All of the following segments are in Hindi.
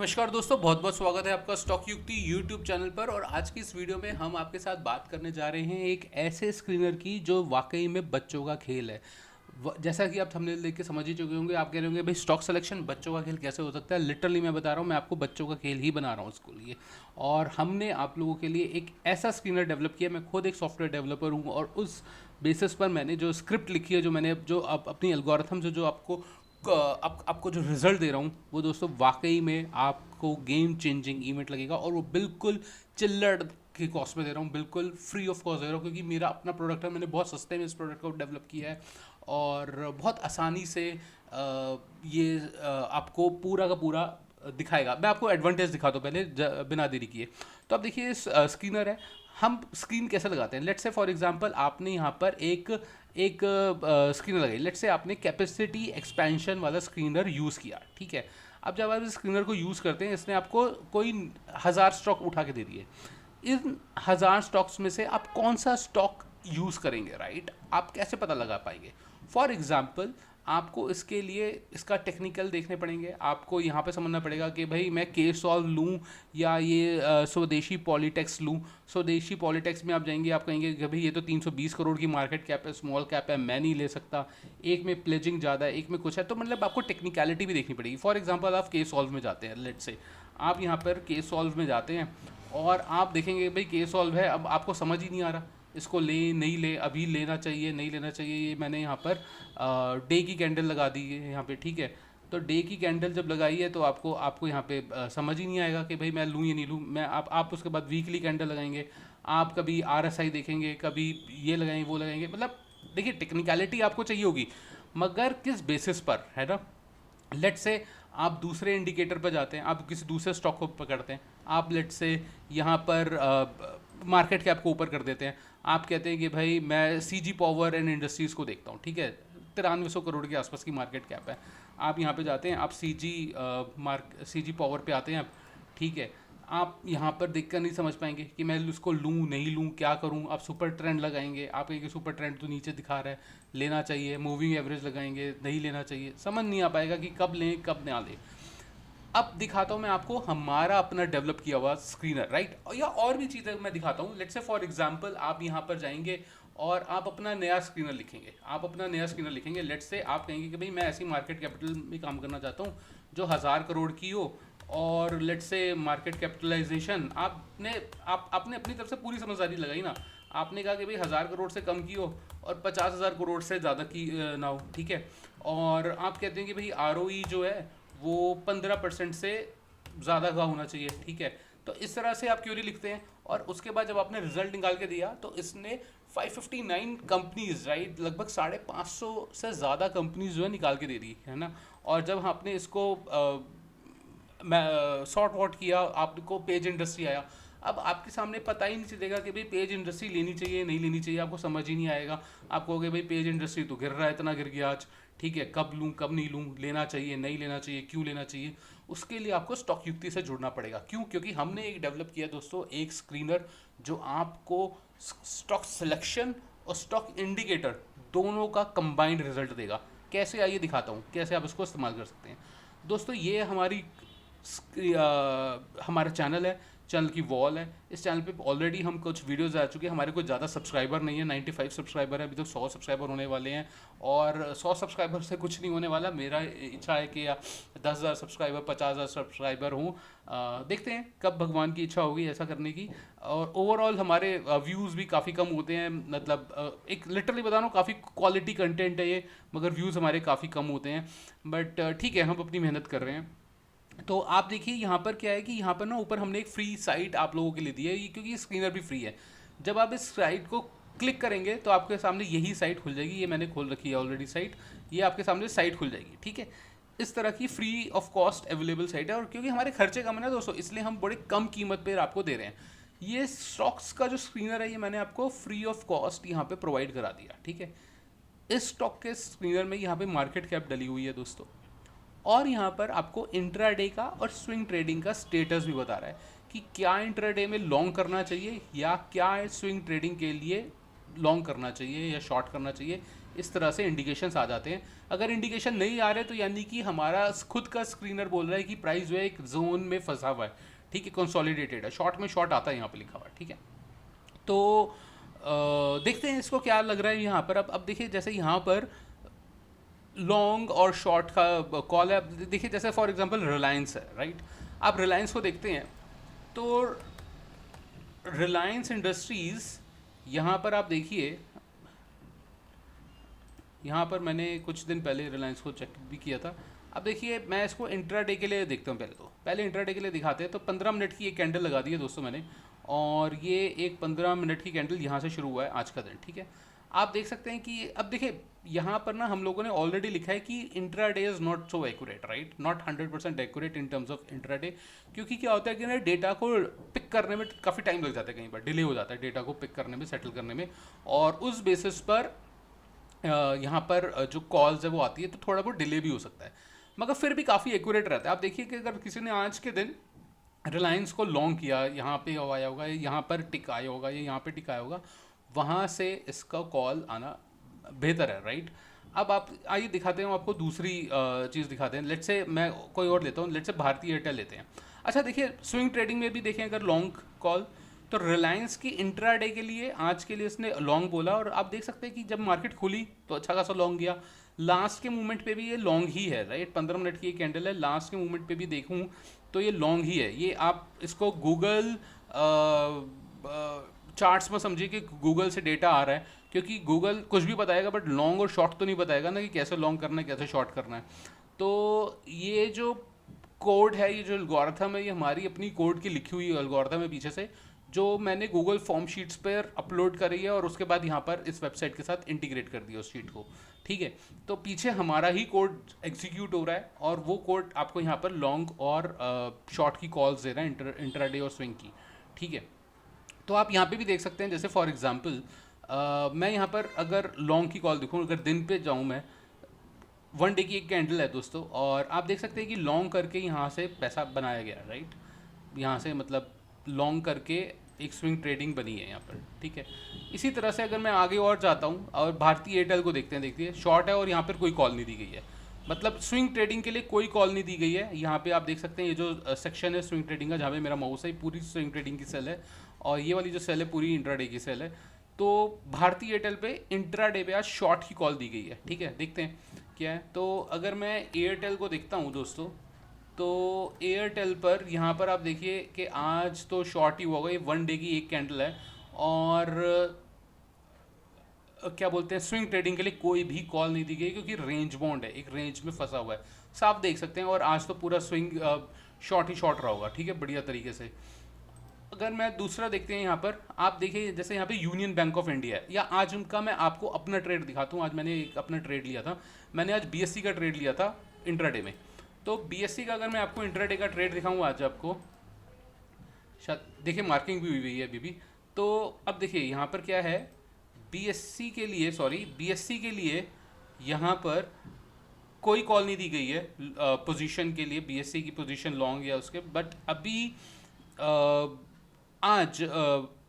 नमस्कार दोस्तों, बहुत बहुत स्वागत है आपका स्टॉक युक्ति यूट्यूब चैनल पर। और आज की इस वीडियो में हम आपके साथ बात करने जा रहे हैं एक ऐसे स्क्रीनर की जो वाकई में बच्चों का खेल है। जैसा कि आप थंबनेल देख के समझ ही चुके होंगे, आप कह रहे होंगे भाई स्टॉक सिलेक्शन बच्चों का खेल कैसे हो सकता है। लिटरली मैं बता रहा हूँ, मैं आपको बच्चों का खेल ही बना रहा हूँ इसको लिए। और हमने आप लोगों के लिए एक ऐसा स्क्रीनर डेवलप किया। मैं खुद एक सॉफ्टवेयर डेवलपर हूँ और उस बेसिस पर मैंने जो स्क्रिप्ट लिखी है, जो मैंने जो अपनी एल्गोरिथम से जो आपको जो रिजल्ट दे रहा हूँ, वो दोस्तों वाकई में आपको गेम चेंजिंग इवेंट लगेगा। और वो बिल्कुल चिल्लड़ की कॉस्ट में दे रहा हूँ, बिल्कुल फ्री ऑफ कॉस्ट दे रहा हूँ, क्योंकि मेरा अपना प्रोडक्ट है। मैंने बहुत सस्ते में इस प्रोडक्ट को डेवलप किया है और बहुत आसानी से ये आपको पूरा का पूरा दिखाएगा। मैं आपको एडवांटेज दिखा दूँ पहले बिना देरी किए। तो आप देखिए, स्क्रीनर है। हम स्क्रीन कैसे लगाते हैं? लेट्स से फॉर एग्जांपल आपने यहाँ पर एक एक स्क्रीनर लगाई। लेट्स से आपने कैपेसिटी एक्सपेंशन वाला स्क्रीनर यूज़ किया, ठीक है। अब जब आप इस स्क्रीनर को यूज़ करते हैं, इसने आपको कोई 1000 स्टॉक उठा के दे दिए। इन 1000 स्टॉक्स में से आप कौन सा स्टॉक यूज़ करेंगे, राइट? आप कैसे पता लगा पाएंगे? फॉर एग्जाम्पल आपको इसके लिए इसका टेक्निकल देखने पड़ेंगे। आपको यहाँ पे समझना पड़ेगा कि भाई मैं के सॉल्व लूँ या ये स्वदेशी पॉलीटेक्स लूँ। स्वदेशी पॉलीटेक्स में आप जाएंगे, आप कहेंगे कि भाई ये तो 320 करोड़ की मार्केट कैप है, स्मॉल कैप है, मैं नहीं ले सकता। एक में प्लेजिंग ज़्यादा है, एक में कुछ है। तो मतलब आपको टेक्निकलिटी भी देखनी पड़ेगी। फॉर एग्जाम्पल आप के सॉल्व में जाते हैं, लेट से आप यहाँ पर के सॉल्व में जाते हैं और आप देखेंगे भाई के सॉल्व है। अब आपको समझ ही नहीं आ रहा इसको ले नहीं ले, अभी लेना चाहिए नहीं लेना चाहिए। ये मैंने यहाँ पर डे की कैंडल लगा दी है यहाँ पे, ठीक है। तो डे की कैंडल जब लगाई है तो आपको आपको यहाँ पे समझ ही नहीं आएगा कि भाई मैं लूँ या नहीं लूँ। मैं आप उसके बाद वीकली कैंडल लगाएंगे, आप कभी आरएसआई देखेंगे, कभी ये लगाएंगे वो लगाएंगे। मतलब देखिए, टेक्निकलिटी आपको चाहिए होगी, मगर किस बेसिस पर, है ना। लेट से आप दूसरे इंडिकेटर पर जाते हैं, आप किसी दूसरे स्टॉक को पकड़ते हैं। आप लेट से यहाँ पर मार्केट कैप को ऊपर कर देते हैं। आप कहते हैं कि भाई मैं सीजी पावर एंड इंडस्ट्रीज़ को देखता हूँ, ठीक है। 9300 करोड़ के आसपास की मार्केट कैप है। आप यहाँ पे जाते हैं, आप सीजी पावर पे आते हैं आप, ठीक है। आप यहाँ पर देखकर नहीं समझ पाएंगे कि मैं उसको लूँ नहीं लूँ, क्या करूँ। आप सुपर ट्रेंड लगाएंगे, आप कहेंगे सुपर ट्रेंड तो नीचे दिखा रहा है, लेना चाहिए। मूविंग एवरेज लगाएंगे, नहीं लेना चाहिए। समझ नहीं आ पाएगा कि कब लें कब ना लें। अब दिखाता हूँ मैं आपको हमारा अपना डेवलप किया हुआ स्क्रीनर, राइट। या और भी चीज़ें मैं दिखाता हूँ। लेट्स से फॉर एग्जांपल आप यहाँ पर जाएंगे और आप अपना नया स्क्रीनर लिखेंगे। आप अपना नया स्क्रीनर लिखेंगे। लेट्स से आप कहेंगे कि भाई मैं ऐसी मार्केट कैपिटल में काम करना चाहता हूँ जो 1000 करोड़ की हो। और लेट्स से मार्केट कैपिटलाइजेशन आपने अपनी तरफ से पूरी समझदारी लगाई ना। आपने कहा कि भाई 1000 करोड़ से कम की हो और 50,000 करोड़ से ज़्यादा की ना हो, ठीक है। और आप कहते हैं कि भाई आरओई जो है वो 15% से ज़्यादा का होना चाहिए, ठीक है। तो इस तरह से आप क्यूरी लिखते हैं और उसके बाद जब आपने रिजल्ट निकाल के दिया तो इसने 559 कंपनीज, राइट, लगभग 550 से ज़्यादा कंपनीज जो है निकाल के दे दी, है ना। और जब आपने इसको सॉर्ट वॉट किया, आपको पेज इंडस्ट्री आया। अब आपके सामने पता ही नहीं चलेगा कि भाई पेज इंडस्ट्री लेनी चाहिए नहीं लेनी चाहिए। आपको समझ ही नहीं आएगा। आप कहोगे भाई पेज इंडस्ट्री तो गिर रहा है, इतना गिर गया आज, ठीक है, कब लूँ कब नहीं लूँ, लेना चाहिए नहीं लेना चाहिए, क्यों लेना चाहिए। उसके लिए आपको स्टॉक युक्ति से जुड़ना पड़ेगा। क्यों? क्योंकि हमने एक डेवलप किया दोस्तों, एक स्क्रीनर जो आपको स्टॉक सिलेक्शन और स्टॉक इंडिकेटर दोनों का कंबाइंड रिजल्ट देगा। कैसे, आइए दिखाता हूँ कैसे आप इसको इस्तेमाल कर सकते हैं। दोस्तों ये हमारा चैनल है, चैनल की वॉल है। इस चैनल पे ऑलरेडी हम कुछ वीडियोस आ चुके हैं। हमारे कोई ज़्यादा सब्सक्राइबर नहीं है, 95 सब्सक्राइबर है। अभी तो 100 सब्सक्राइबर होने वाले हैं और 100 सब्सक्राइबर से कुछ नहीं होने वाला। मेरा इच्छा है कि 10,000 सब्सक्राइबर 50,000 सब्सक्राइबर हों। देखते हैं कब भगवान की इच्छा होगी ऐसा करने की। और ओवरऑल हमारे व्यूज़ भी काफ़ी कम होते हैं। मतलब एक लिटरली बता रहा हूँ, काफ़ी क्वालिटी कंटेंट है ये, मगर व्यूज़ हमारे काफ़ी कम होते हैं। बट ठीक है, हम अपनी मेहनत कर रहे हैं। तो आप देखिए यहाँ पर क्या है कि यहाँ पर ना ऊपर हमने एक फ्री साइट आप लोगों के लिए दी है, ये क्योंकि ये स्क्रीनर भी फ्री है। जब आप इस साइट को क्लिक करेंगे तो आपके सामने यही साइट खुल जाएगी। ये मैंने खोल रखी है ऑलरेडी साइट, ये आपके सामने साइट खुल जाएगी, ठीक है। इस तरह की free of cost available site है। और क्योंकि हमारे खर्चे कम है ना दोस्तों, इसलिए हम बड़े कम कीमत पर आपको दे रहे हैं। ये स्टॉक्स का जो स्क्रीनर है ये मैंने आपको फ्री ऑफ कॉस्ट यहाँ पे प्रोवाइड करा दिया, ठीक है। इस स्टॉक के स्क्रीनर में यहाँ पे मार्केट कैप डली हुई है दोस्तों। और यहाँ पर आपको इंट्राडे का और स्विंग ट्रेडिंग का स्टेटस भी बता रहा है कि क्या इंट्राडे में लॉन्ग करना चाहिए या क्या स्विंग ट्रेडिंग के लिए लॉन्ग करना चाहिए या शॉर्ट करना चाहिए। इस तरह से इंडिकेशंस आ जाते हैं। अगर इंडिकेशन नहीं आ रहे तो यानी कि हमारा खुद का स्क्रीनर बोल रहा है कि प्राइस जो है एक जोन में फंसा हुआ है, ठीक है, कंसोलिडेटेड है, शॉर्ट में शॉर्ट आता है यहाँ पे लिखा हुआ है, ठीक है। तो देखते हैं इसको क्या लग रहा है यहाँ पर। अब देखिए जैसे यहाँ पर लॉन्ग और शॉर्ट का कॉल है। अब देखिए जैसे फॉर एग्जांपल रिलायंस है, राइट। आप रिलायंस को देखते हैं तो रिलायंस इंडस्ट्रीज़, यहाँ पर आप देखिए, यहाँ पर मैंने कुछ दिन पहले रिलायंस को चेक भी किया था। अब देखिए मैं इसको इंट्राडे के लिए देखता हूँ, पहले इंट्राडे के लिए दिखाते हैं। तो 15 मिनट की एक कैंडल लगा दी है दोस्तों मैंने, और ये एक 15 मिनट की कैंडल यहाँ से शुरू हुआ है आज का दिन, ठीक है। आप देख सकते हैं कि अब देखिए यहाँ पर ना हम लोगों ने ऑलरेडी लिखा है कि intraday is not so accurate, right, not 100% accurate in terms of intraday. क्योंकि क्या होता है कि ना डेटा को पिक करने में काफ़ी टाइम लग जाता है, कई बार डिले हो जाता है डेटा को पिक करने में, सेटल करने में, और उस बेसिस पर यहाँ पर जो कॉल्स है वो आती है तो थोड़ा बहुत डिले भी हो सकता है, मगर फिर भी काफ़ी एक्यूरेट रहता है। आप देखिए कि अगर किसी ने आज के दिन रिलायंस को लॉन्ग किया, यहाँ पे आया होगा, यहाँ पर टिक आया होगा, या यहाँ पे टिक आया होगा, वहाँ से इसका कॉल आना बेहतर है, राइट। अब आप आइए दिखाते हैं आपको दूसरी चीज़ दिखाते हैं। लेट्स से मैं कोई और लेता हूँ, लेट्स से भारतीय एयरटेल लेते हैं। अच्छा देखिए स्विंग ट्रेडिंग में भी देखें अगर लॉन्ग कॉल, तो रिलायंस की इंट्राडे के लिए आज के लिए इसने लॉन्ग बोला, और आप देख सकते हैं कि जब मार्केट खुली तो अच्छा खासा लॉन्ग गया। लास्ट के मूवमेंट पे भी ये लॉन्ग ही है, राइट। 15 मिनट की ये कैंडल है, लास्ट के मूवमेंट पे भी देखूं तो ये लॉन्ग ही है। ये आप इसको गूगल चार्ट्स में समझिए कि गूगल से डेटा आ रहा है, क्योंकि गूगल कुछ भी बताएगा बट लॉन्ग और शॉर्ट तो नहीं बताएगा ना, कि कैसे लॉन्ग करना है कैसे शॉर्ट करना है। तो ये जो कोड है, ये जो एल्गोरिथम है, ये हमारी अपनी कोड की लिखी हुई एल्गोरिथम है पीछे से, जो मैंने गूगल फॉर्म शीट्स पर अपलोड करी है, और उसके बाद यहाँ पर इस वेबसाइट के साथ इंटीग्रेट कर दिया उस शीट को, ठीक है। तो पीछे हमारा ही कोड एग्जीक्यूट हो रहा है, और वो कोड आपको यहाँ पर लॉन्ग और शॉर्ट की कॉल्स दे रहा है, इंट्राडे और स्विंग की, ठीक है। तो आप यहाँ पे भी देख सकते हैं, जैसे फॉर एग्जांपल मैं यहाँ पर अगर लॉन्ग की कॉल देखूँ, अगर दिन पे जाऊँ मैं, 1 डे की एक कैंडल है दोस्तों, और आप देख सकते हैं कि लॉन्ग करके यहाँ से पैसा बनाया गया, राइट। यहाँ से मतलब लॉन्ग करके एक स्विंग ट्रेडिंग बनी है यहाँ पर, ठीक है। इसी तरह से अगर मैं आगे और जाता हूँ और भारतीय एयरटेल को देखते हैं, देखिए शॉर्ट है और यहाँ पर कोई कॉल नहीं दी गई है, मतलब स्विंग ट्रेडिंग के लिए कोई कॉल नहीं दी गई है। यहाँ पे आप देख सकते हैं ये जो सेक्शन है स्विंग ट्रेडिंग का, जहाँ पे मेरा माउस है, पूरी स्विंग ट्रेडिंग की सेल है, और ये वाली जो सेल है पूरी इंट्राडे की सेल है। तो भारतीय एयरटेल पे इंट्राडे पे आज शॉर्ट की कॉल दी गई है, ठीक है। देखते हैं क्या है। तो अगर मैं एयरटेल को देखता हूँ दोस्तों, तो एयरटेल पर यहाँ पर आप देखिए कि आज तो शॉर्ट ही हुआ होगा, ये 1 डे की एक कैंडल है, और क्या बोलते हैं, स्विंग ट्रेडिंग के लिए कोई भी कॉल नहीं दी गई, क्योंकि रेंज बाउंड है, एक रेंज में फंसा हुआ है, साफ देख सकते हैं। और आज तो पूरा स्विंग शॉर्ट ही शॉर्ट रहा होगा, ठीक है, बढ़िया तरीके से। अगर मैं दूसरा देखते हैं यहाँ पर, आप देखिए जैसे यहाँ पे यूनियन बैंक ऑफ इंडिया है, या आज उनका मैं आपको अपना ट्रेड दिखाता हूँ। आज मैंने एक अपना ट्रेड लिया था, मैंने आज बीएससी का ट्रेड लिया था इंट्राडे में। तो बीएससी का अगर मैं आपको इंट्राडे का ट्रेड दिखाऊँ आज आपको, शायद देखिए मार्किंग भी हुई हुई है अभी भी। तो अब देखिए यहाँ पर क्या है, बीएससी के लिए, सॉरी बीएससी के लिए यहाँ पर कोई कॉल नहीं दी गई है पोजीशन के लिए, बीएससी की पोजीशन लॉन्ग या उसके, बट अभी आज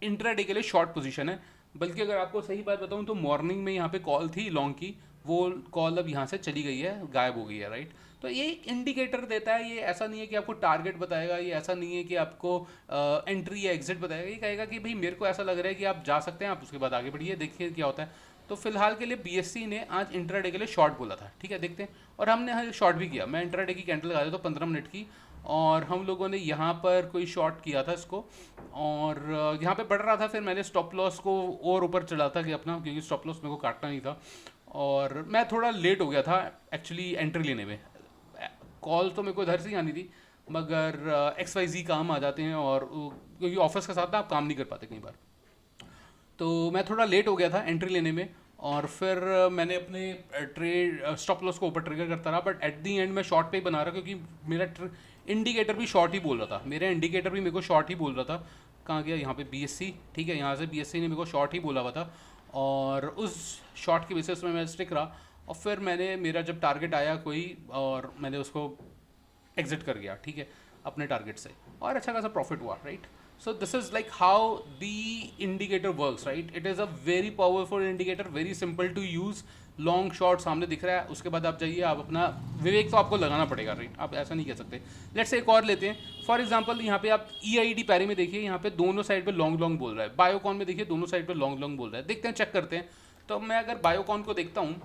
इंट्राडे के लिए शॉर्ट पोजीशन है। बल्कि अगर आपको सही बात बताऊं तो मॉर्निंग में यहाँ पे कॉल थी लॉन्ग की, वो कॉल अब यहाँ से चली गई है, गायब हो गई है, राइट। तो ये एक इंडिकेटर देता है, ये ऐसा नहीं है कि आपको टारगेट बताएगा, ये ऐसा नहीं है कि आपको एंट्री या एग्जिट बताएगा, ये कहेगा कि भाई मेरे को ऐसा लग रहा है कि आप जा सकते हैं, आप उसके बाद आगे बढ़िए, देखिए क्या होता है। तो फिलहाल के लिए बीएससी ने आज इंट्राडे के लिए शॉर्ट बोला था, ठीक है, देखते हैं। और हमने यहाँ शॉर्ट भी किया, मैं इंट्राडे की कैंडल लगा देता हूँ 15 मिनट की, और हम लोगों ने यहाँ पर कोई शॉर्ट किया था इसको, और यहाँ पे बढ़ रहा था, फिर मैंने स्टॉप लॉस को और ऊपर चढ़ा था कि अपना, क्योंकि स्टॉप लॉस मेरे को काटना नहीं था, और मैं थोड़ा लेट हो गया था एक्चुअली एंट्री लेने में। कॉल तो मेरे को इधर से ही आनी थी, मगर XYZ काम आ जाते हैं, और क्योंकि ऑफिस के साथ ना आप काम नहीं कर पाते कई बार, तो मैं थोड़ा लेट हो गया था एंट्री लेने में, और फिर मैंने अपने ट्रेड स्टॉप लॉस को ऊपर ट्रिगर करता रहा, बट एट दी एंड मैं शॉर्ट पे ही बना रहा, क्योंकि मेरा इंडिकेटर भी शॉर्ट ही बोल रहा था, मेरा इंडिकेटर भी मेरे को शॉर्ट ही बोल रहा था। कहाँ गया, यहाँ पे बीएससी, ठीक है, यहाँ से बीएससी ने मेरे को शॉर्ट ही बोला हुआ था, और उस शॉर्ट के बेसिस में मैं स्टिक रहा, और फिर मैंने मेरा जब टारगेट आया कोई, और मैंने उसको एग्जिट कर गया, ठीक है, अपने टारगेट से, और अच्छा खासा प्रॉफिट हुआ, right. So this is like how the indicator works, right? It is a very powerful indicator, very simple to use, long short सामने दिख रहा है, उसके बाद आप जाइए, आप अपना विवेक तो आपको लगाना पड़ेगा, राइट, आप ऐसा नहीं कह सकते। लेट्स से एक और लेते हैं फॉर एग्जांपल, यहाँ पे आप EID पैरी में देखिए, यहाँ पे दोनों साइड पे लॉन्ग लॉन्ग बोल रहा है, बायोकॉन में देखिए दोनों साइड पे लॉन्ग लॉन्ग बोल रहा है। देखते हैं, चेक करते हैं। तो मैं अगर बायोकॉन को देखता हूँ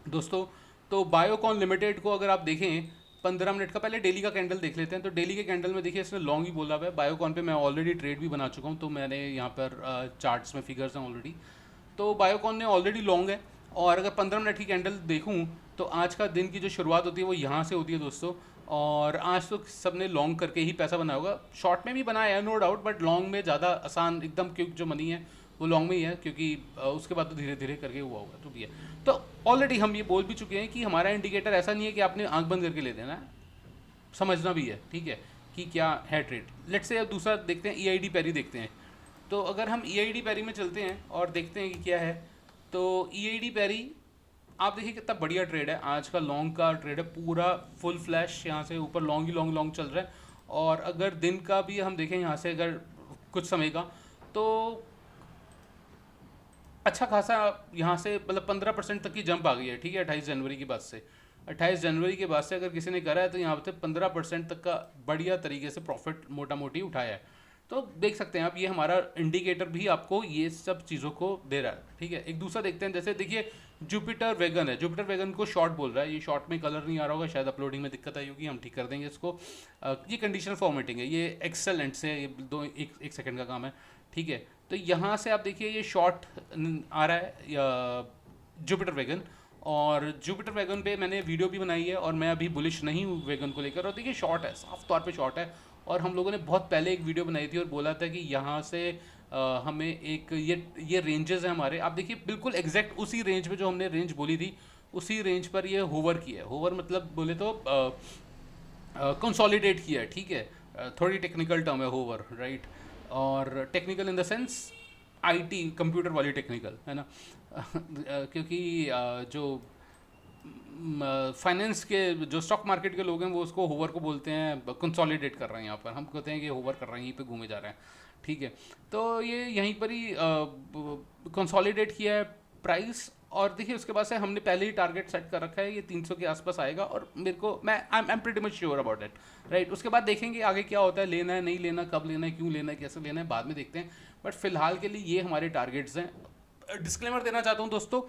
दोस्तों, तो बायोकॉन लिमिटेड को अगर आप देखें 15 मिनट का, पहले डेली का कैंडल देख लेते हैं। तो डेली के कैंडल में देखिए इसने लॉन्ग ही बोला हुआ है। बायोकॉन पे मैं ऑलरेडी ट्रेड भी बना चुका हूँ, तो मैंने यहाँ पर चार्ट्स में फिगर्स हैं ऑलरेडी। तो बायोकॉन ने ऑलरेडी लॉन्ग है, और अगर 15 मिनट की कैंडल देखूँ तो आज का दिन की जो शुरुआत होती है वो यहाँ से होती है दोस्तों। और आज तो सबने लॉन्ग करके ही पैसा बनाया होगा, शॉर्ट में भी बनाया है नो डाउट, बट लॉन्ग में ज़्यादा आसान एकदम क्विक जो मनी है वो लॉन्ग में ही है, क्योंकि उसके बाद तो धीरे धीरे करके हुआ होगा जो भी है। तो ऑलरेडी हम ये बोल भी चुके हैं कि हमारा इंडिकेटर ऐसा नहीं है कि आपने आंख बंद करके ले देना है, समझना भी है, ठीक है, कि क्या है ट्रेड। लेट्स से अब दूसरा देखते हैं, EID पैरी देखते हैं। तो अगर हम EID पैरी में चलते हैं और देखते हैं कि क्या है, तो EID पैरी आप देखिए कितना बढ़िया ट्रेड है, आज का लॉन्ग का ट्रेड है, पूरा फुल फ्लैश यहाँ से ऊपर लॉन्ग ही लॉन्ग लॉन्ग चल रहा है। और अगर दिन का भी हम देखें यहाँ से अगर कुछ समय का, तो अच्छा खासा यहाँ से मतलब 15% तक की जंप आ गई है, ठीक है, 28 जनवरी के बाद से। 28 जनवरी के बाद से अगर किसी ने करा है तो यहाँ पे 15% तक का बढ़िया तरीके से प्रॉफिट मोटा मोटी उठाया है। तो देख सकते हैं आप, ये हमारा इंडिकेटर भी आपको ये सब चीज़ों को दे रहा है, ठीक है। एक दूसरा देखते हैं, जैसे देखिए जुपिटर वैगन है, जुपिटर वैगन को शॉर्ट बोल रहा है, ये शॉर्ट में कलर नहीं आ रहा होगा, शायद अपलोडिंग में दिक्कत आई होगी, हम ठीक कर देंगे इसको। ये कंडीशनल फॉर्मेटिंग है, ये एक्सेल एंड से ये एक सेकंड का काम है, ठीक है। तो यहाँ से आप देखिए ये शॉर्ट आ रहा है जुपिटर वैगन, और जुपिटर वैगन पे मैंने वीडियो भी बनाई है, और मैं अभी बुलिश नहीं हूँ वैगन को लेकर। और देखिए शॉर्ट है, साफ तौर पे शॉर्ट है। और हम लोगों ने बहुत पहले एक वीडियो बनाई थी और बोला था कि यहाँ से हमें एक ये रेंजेस हैं हमारे, आप देखिए बिल्कुल एग्जैक्ट उसी रेंज में जो हमने रेंज बोली थी उसी रेंज पर ये होवर किया है। होवर मतलब बोले तो कंसोलिडेट किया है, ठीक है। थोड़ी टेक्निकल टर्म है होवर, राइट, और technical in the sense IT computer वाली टेक्निकल है ना। क्योंकि जो फाइनेंस के जो स्टॉक मार्केट के लोग हैं वो उसको होवर को बोलते हैं, कंसोलिडेट कर रहे हैं, यहाँ पर हम कहते हैं कि होवर कर रहे हैं, यहीं पे घूमे जा रहे हैं, ठीक है। तो ये यहीं पर ही कंसोलिडेट किया है प्राइस। और देखिए उसके बाद से हमने पहले ही टारगेट सेट कर रखा है, ये 300 के आसपास आएगा, और मेरे को मैं I am pretty much sure about it, right. उसके बाद देखेंगे आगे क्या होता है, लेना है नहीं लेना, कब लेना है, क्यों लेना है, कैसे लेना है, बाद में देखते हैं। बट फिलहाल के लिए ये हमारे टारगेट्स हैं। डिस्क्लेमर देना चाहता हूँ दोस्तों,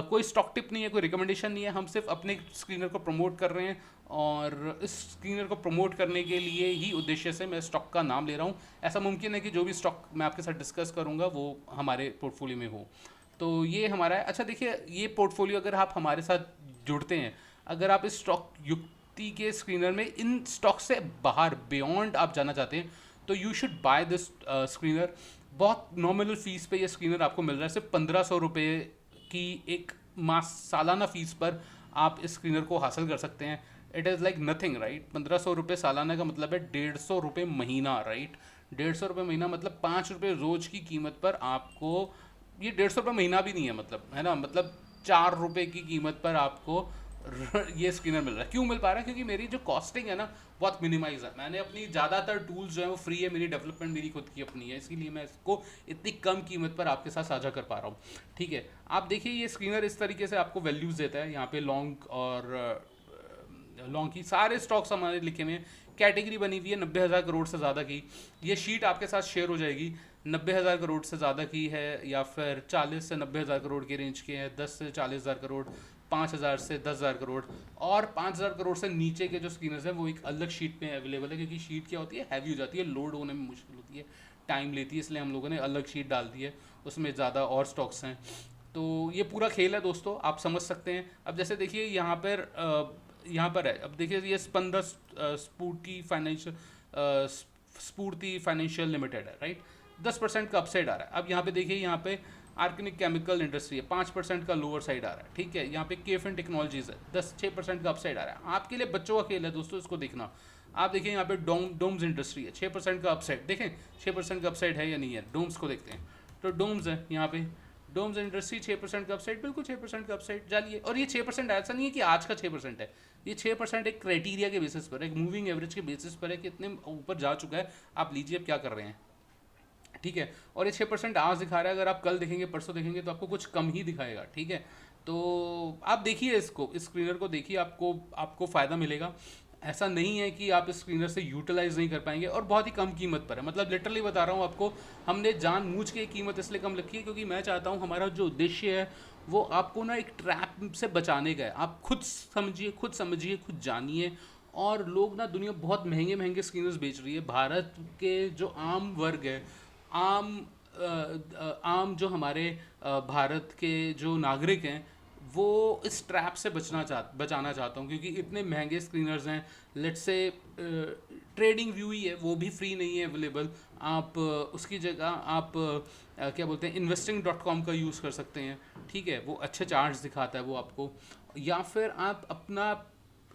कोई स्टॉक टिप नहीं है, कोई रिकमेंडेशन नहीं है, हम सिर्फ अपने स्क्रीनर को प्रमोट कर रहे हैं, और इस स्क्रीनर को प्रमोट करने के लिए ही उद्देश्य से मैं स्टॉक का नाम ले रहा हूँ। ऐसा मुमकिन है कि जो भी स्टॉक मैं आपके साथ डिस्कस करूँगा वो हमारे पोर्टफोलियो में हो। तो ये हमारा है। अच्छा देखिए, ये पोर्टफोलियो अगर आप हमारे साथ जुड़ते हैं, अगर आप इस स्टॉक युक्ति के स्क्रीनर में इन स्टॉक से बाहर बियॉन्ड आप जाना चाहते हैं, तो you should by this screener. बहुत नॉमिनल फीस पे ये स्क्रीनर आपको मिल रहा है, सिर्फ 1500 रुपये की एक सालाना फीस पर आप इस स्क्रीनर को हासिल कर सकते हैं। It is like nothing, right. 1500 रुपये सालाना का मतलब है 150 रुपये महीना, राइट। 150 रुपये महीना मतलब 5 रुपये रोज की कीमत पर आपको, ये 150 रुपये महीना भी नहीं है, मतलब है ना, मतलब 4 रुपये की कीमत पर आपको ये स्क्रीनर मिल रहा है। क्यों मिल पा रहा है? क्योंकि मेरी जो कॉस्टिंग है ना बहुत मिनिमाइज है। मैंने अपनी ज़्यादातर टूल्स जो है वो फ्री है, मेरी डेवलपमेंट मेरी खुद की अपनी है, इसीलिए मैं इसको इतनी कम कीमत पर आपके साथ साझा कर पा रहा हूँ, ठीक है। आप देखिए ये स्क्रीनर इस तरीके से आपको वैल्यूज़ देता है। यहाँ पे लॉन्ग और लॉन्ग की सारे स्टॉक्स हमारे लिखे हुए हैं, कैटेगरी बनी हुई है 90,000 करोड़ से ज़्यादा की। ये शीट आपके साथ शेयर हो जाएगी। 90,000 करोड़ से ज़्यादा की है, या फिर 40 से 90,000 करोड़ के रेंज के हैं, 10 से 40,000 करोड़, 5,000 से 10,000 करोड़, और 5,000 करोड़ से नीचे के जो स्क्रीनर्स हैं वो एक अलग शीट में अवेलेबल है। क्योंकि शीट क्या होती है, हैवी हो जाती है, लोड होने में मुश्किल होती है, टाइम लेती है, इसलिए हम लोगों ने अलग शीट डाल दी है, उसमें ज़्यादा और स्टॉक्स हैं। तो ये पूरा खेल है दोस्तों, आप समझ सकते हैं। अब जैसे देखिए यहाँ पर है, अब देखिए ये स्फूर्ति फाइनेंशियल लिमिटेड है, राइट। 10% का अपसाइड आ रहा है। अब यहाँ पे देखिए, यहाँ पे आर्गेनिक केमिकल इंडस्ट्री है, 5% का लोअर साइड आ रहा है, ठीक है। यहाँ पे केफिन टेक्नोलॉजीज है, 6% का अपसाइड आ रहा है। आपके लिए बच्चों का खेल है दोस्तों, इसको देखना। आप देखिए यहाँ पे डोम्स इंडस्ट्री है, 6% का अपसाइड, देखें 6% का अपसाइड है या नहीं है। डोम्स को देखते हैं, तो डोम्स है यहाँ पे, डोम्स इंडस्ट्री 6% का अपसाइड, बिल्कुल 6% का अपसाइड जालिए। और ये 6% ऐसा नहीं है कि आज का 6% है, ये 6% एक क्राइटेरिया के बेसिस पर, एक मूविंग एवरेज के बेसिस पर है कि इतने ऊपर जा चुका है। आप लीजिए अब क्या कर रहे हैं, ठीक है। और ये 6% आज दिखा रहा है, अगर आप कल देखेंगे, परसों देखेंगे, तो आपको कुछ कम ही दिखाएगा, ठीक है। तो आप देखिए इसको, इस स्क्रीनर को देखिए, आपको आपको फ़ायदा मिलेगा। ऐसा नहीं है कि आप इस स्क्रीनर से यूटिलाइज नहीं कर पाएंगे, और बहुत ही कम कीमत पर है। मतलब लिटरली बता रहा हूँ आपको, हमने जानबूझ के कीमत इसलिए कम रखी है क्योंकि मैं चाहता हूँ हमारा जो उद्देश्य है वो आपको ना एक ट्रैप से बचाने का है। आप खुद समझिए, खुद समझिए, खुद जानिए। और लोग ना, दुनिया बहुत महंगे महंगे स्क्रीनर्स बेच रही है। भारत के जो आम वर्ग है, आम आम जो हमारे भारत के जो नागरिक हैं, वो इस ट्रैप से बचाना चाहता हूँ, क्योंकि इतने महंगे स्क्रीनर्स हैं। लेट्स से ट्रेडिंग व्यू ही है, वो भी फ्री नहीं है अवेलेबल। आप उसकी जगह आप क्या बोलते हैं, investing.com का यूज़ कर सकते हैं। ठीक है, वो अच्छे चार्ट्स दिखाता है वो आपको। या फिर आप अपना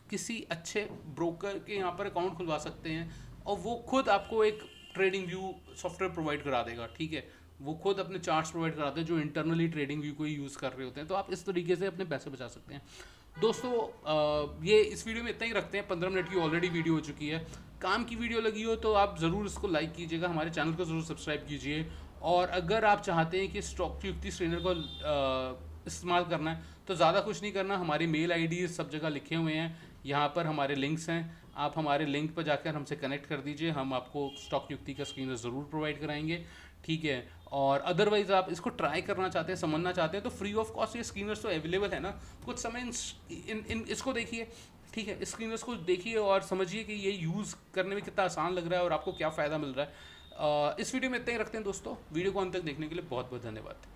किसी अच्छे ब्रोकर के यहाँ पर अकाउंट खुलवा सकते हैं, और वो खुद आपको एक ट्रेडिंग व्यू सॉफ्टवेयर प्रोवाइड करा देगा। ठीक है, वो खुद अपने चार्ट्स प्रोवाइड कराते हैं जो इंटरनली ट्रेडिंग व्यू को ही यूज़ कर रहे होते हैं। तो आप इस तरीके से अपने पैसे बचा सकते हैं। दोस्तों, ये इस वीडियो में इतना ही रखते हैं। 15 मिनट की ऑलरेडी वीडियो हो चुकी है। काम की वीडियो लगी हो तो आप ज़रूर इसको लाइक कीजिएगा, हमारे चैनल को ज़रूर सब्सक्राइब कीजिए। और अगर आप चाहते हैं कि स्टॉक युक्ति स्ट्रेनर को इस्तेमाल करना है, तो ज़्यादा कुछ नहीं करना। हमारी मेल आईडी सब जगह लिखे हुए हैं, यहाँ पर हमारे लिंक्स हैं। आप हमारे लिंक पर जाकर हमसे कनेक्ट कर दीजिए, हम आपको स्टॉक युक्ति का स्क्रीनर ज़रूर प्रोवाइड कराएंगे। ठीक है, और अदरवाइज़ आप इसको ट्राई करना चाहते हैं, समझना चाहते हैं, तो फ्री ऑफ कॉस्ट ये स्क्रीनर्स तो अवेलेबल है ना। कुछ समय इन इसको देखिए। ठीक है, स्क्रीनर्स को देखिए और समझिए कि ये यूज़ करने में कितना आसान लग रहा है और आपको क्या फ़ायदा मिल रहा है। इस वीडियो में इतना ही रखते हैं दोस्तों। वीडियो को अंत तक देखने के लिए बहुत बहुत धन्यवाद।